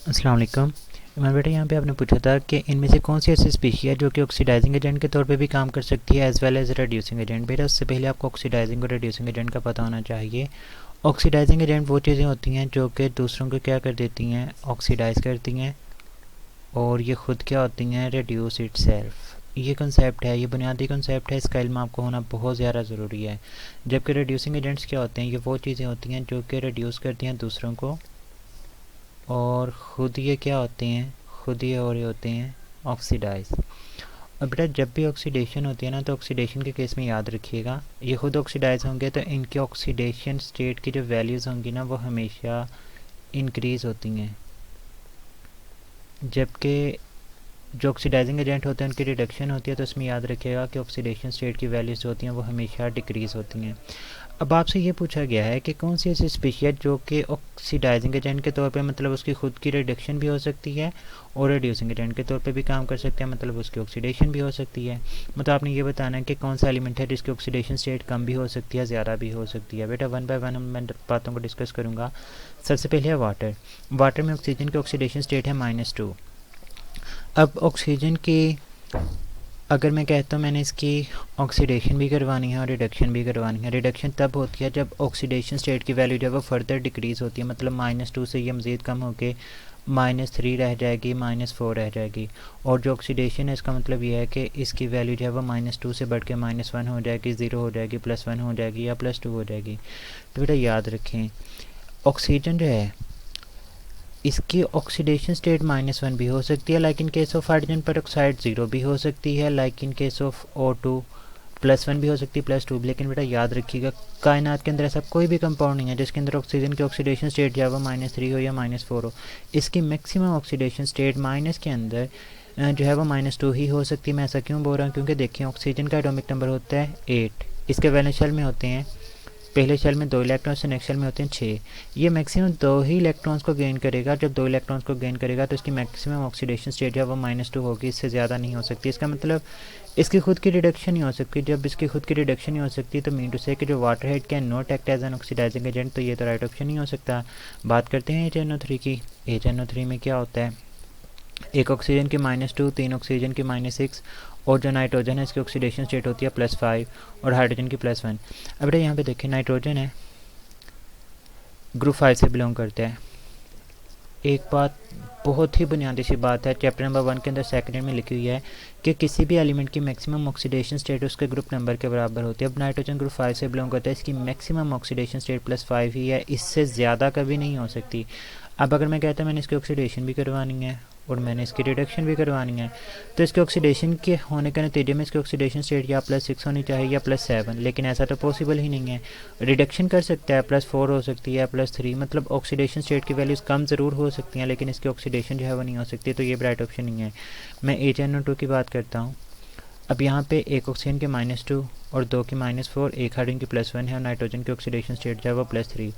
अस्सलाम वालेकुम। इमरान बेटा, यहाँ पे आपने पूछा था कि इनमें से कौन सी ऐसी स्पीशी है जो कि ऑक्सीडाइजिंग एजेंट के तौर पे भी काम कर सकती है as well as reducing agent. बेटा, उससे पहले आपको ऑक्सीडाइजिंग और रेड्यूसिंग एजेंट का पता होना चाहिए। ऑक्सीडाइजिंग एजेंट वो चीज़ें होती हैं जो कि दूसरों को क्या कर देती हैं, ऑक्सीडाइज करती हैं, और ये ख़ुद क्या होती हैं, रेड्यूस इटसेल्फ। ये कंसेप्ट है, ये बुनियादी कंसेप्ट है, इसका इल्म आपको होना बहुत ज़्यादा ज़रूरी है। जबकि रेड्यूसिंग एजेंट्स क्या होते हैं, ये वो चीज़ें होती हैं जो कि रेड्यूस करती हैं दूसरों को, और ख़ुद ये क्या होते हैं, ख़ुद ये और ये होते हैं ऑक्सीडाइज। और बेटा, जब भी ऑक्सीडेशन होती है ना, तो ऑक्सीडेशन के केस में याद रखिएगा, ये खुद ऑक्सीडाइज होंगे तो इनकी ऑक्सीडेशन स्टेट की जो वैल्यूज़ होंगी ना, वो हमेशा इंक्रीज़ होती हैं। जबकि जो ऑक्सीडाइजिंग एजेंट होते हैं उनकी रिडक्शन होती है, तो उसमें याद रखिएगा कि ऑक्सीडेशन स्टेट की वैल्यूज़ जो होती हैं वो हमेशा डिक्रीज़ होती हैं। अब आपसे ये पूछा गया है कि कौन सी ऐसी स्पीशी है जो कि ऑक्सीडाइजिंग एजेंट के तौर पे, मतलब उसकी खुद की रिडक्शन भी हो सकती है, और रिड्यूसिंग एजेंट के तौर पे भी काम कर सकते हैं, मतलब उसकी ऑक्सीडेशन भी हो सकती है। मतलब आपने ये बताना है कि कौन सा एलिमेंट है जिसकी ऑक्सीडेशन स्टेट कम भी हो सकती है, ज़्यादा भी हो सकती है। बेटा, वन बाय वन मैं बातों को डिस्कस करूँगा। सबसे पहले है वाटर। वाटर में ऑक्सीजन की ऑक्सीडेशन स्टेट है -2। अब ऑक्सीजन की, अगर मैं कहता हूँ मैंने इसकी ऑक्सीडेशन भी करवानी है और रिडक्शन भी करवानी है। रिडक्शन तब होती है जब ऑक्सीडेशन स्टेट की वैल्यू जो है वो फर्दर डिक्रीज़ होती है, मतलब -2 से ये मज़ीद कम होकर -3 रह जाएगी, -4 रह जाएगी। और जो ऑक्सीडेशन है, इसका मतलब ये है कि इसकी वैल्यू जो है वो -2 से बढ़ के -1 हो जाएगी, 0 हो जाएगी, +1 हो जाएगी, या +2 हो जाएगी। तो बेटा याद रखें, ऑक्सीजन जो है इसकी ऑक्सीडेशन स्टेट -1 भी हो सकती है, like in case of hydrogen peroxide 0 भी हो सकती है, like in case of O2 +1 भी हो सकती है, +2 भी। लेकिन बेटा याद रखिएगा, कायनात के अंदर ऐसा कोई भी कंपाउंड नहीं है जिसके अंदर ऑक्सीजन की ऑक्सीडेशन स्टेट जो है वो -3 हो या -4 हो। इसकी मैक्सिमम ऑक्सीडेशन स्टेट माइनस के अंदर जो है वो -2 ही हो सकती है। मैं ऐसा क्यों बोल रहा हूँ, क्योंकि देखिए ऑक्सीजन का एटॉमिक नंबर होता है 8, इसके वैलेंस शेल में होते हैं, पहले शेल में 2 इलेक्ट्रॉन्स, नेक्स्ट शेल में होते हैं 6। ये मैक्सिमम 2 ही इलेक्ट्रॉन्स को गेन करेगा। जब 2 इलेक्ट्रॉन्स को गेन करेगा तो इसकी मैक्सिमम ऑक्सीडेशन स्टेट है वो -2 होगी, इससे ज़्यादा नहीं हो सकती। इसका मतलब इसकी खुद की रिडक्शन नहीं हो सकती। जब इसकी खुद की रिडक्शन नहीं हो सकती तो मीन टू से कि जो water head can not act as an oxidising agent, तो ये तो राइट ऑप्शन नहीं हो सकता। बात करते हैं HNO3 की। HNO3 में क्या होता है, एक ऑक्सीजन की -2, 3 ऑक्सीजन की -6, और जो नाइट्रोजन है इसकी ऑक्सीडेशन स्टेट होती है +5, और हाइड्रोजन की +1। अब बेटा यहाँ पे देखिए, नाइट्रोजन है ग्रुप 5 से बिलोंग करता है। एक बात, बहुत ही बुनियादी सी बात है, चैप्टर नंबर 1 के अंदर सेकंड में लिखी हुई है कि किसी भी एलिमेंट की मैक्सिमम ऑक्सीडेशन स्टेट उसके ग्रुप नंबर के बराबर होती है। अब नाइट्रोजन ग्रुप 5 से बिलोंग करता है, इसकी मैक्सिमम ऑक्सीडेशन स्टेट +5 ही है, इससे ज़्यादा कभी नहीं हो सकती। अब अगर मैं कहता हूँ मैंने इसकी ऑक्सीडेशन भी करवानी है और मैंने इसकी रिडक्शन भी करवानी है, तो इसके ऑक्सीडेशन के होने के नतीजे में इसकी ऑक्सीडेशन स्टेट या +6 होनी चाहिए या +7, लेकिन ऐसा तो पॉसिबल ही नहीं है। रिडक्शन कर सकता है, +4 हो सकती है, +3, मतलब ऑक्सीडेशन स्टेट की वैल्यूज़ कम ज़रूर हो सकती हैं, लेकिन इसकी ऑक्सीडेशन जो है वो नहीं हो सकती, तो ये राइट ऑप्शन नहीं है। मैं HNO2 की बात करता हूँ। अब यहाँ पे एक ऑक्सीजन के -2 और 2 की -4, एक हाइड्रोजन की +1 है, और नाइट्रोजन की ऑक्सीडेशन स्टेट जो है वो +3।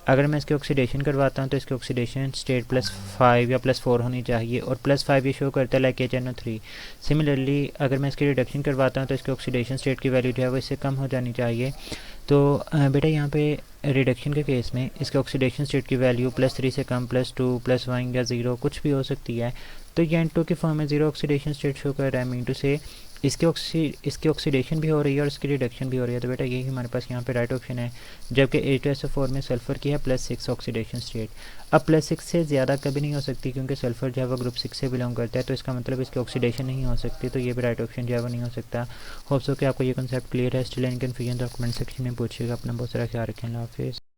अगर मैं इसकी ऑक्सीडेशन करवाता हूँ तो इसकी ऑक्सीडेशन स्टेट +5 या +4 होनी चाहिए, और +5 ये शो करता है लाइक HNO3। सिमिलरली अगर मैं इसकी रिडक्शन करवाता हूँ तो इसकी ऑक्सीडेशन स्टेट की वैल्यू जो है वो इससे कम हो जानी चाहिए। तो बेटा यहाँ पे रिडक्शन के केस में इसके ऑक्सीडेशन स्टेट की वैल्यू +3 से कम, +2, +1 या 0 कुछ भी हो सकती है। तो ये N2 की फॉर्म में 0 ऑक्सीडेशन स्टेट शो कर रहा है, मीन टू से इसकी ऑक्सीडेशन भी हो रही है और इसकी रिडक्शन भी हो रही है। तो बेटा यही हमारे पास यहाँ पे राइट ऑप्शन है। जबकि H2SO4 में सल्फ़र की है +6 ऑक्सीडेशन स्टेट। अब +6 से ज़्यादा कभी नहीं हो सकती, क्योंकि सल्फ़र जो है वो ग्रुप 6 से बिलोंग करता है, तो इसका मतलब इसकी ऑक्सीडेशन नहीं हो सकती, तो ये भी राइट ऑप्शन जो है वो नहीं हो सकता। होप्स हो कि आपको ये कंसेप्ट क्लियर है। स्टिल एनी कन्फ्यूजन तो कमेंट सेक्शन में पूछिएगा। अपना बहुत सारा ख्याल रखें। अल्लाह हाफिज़।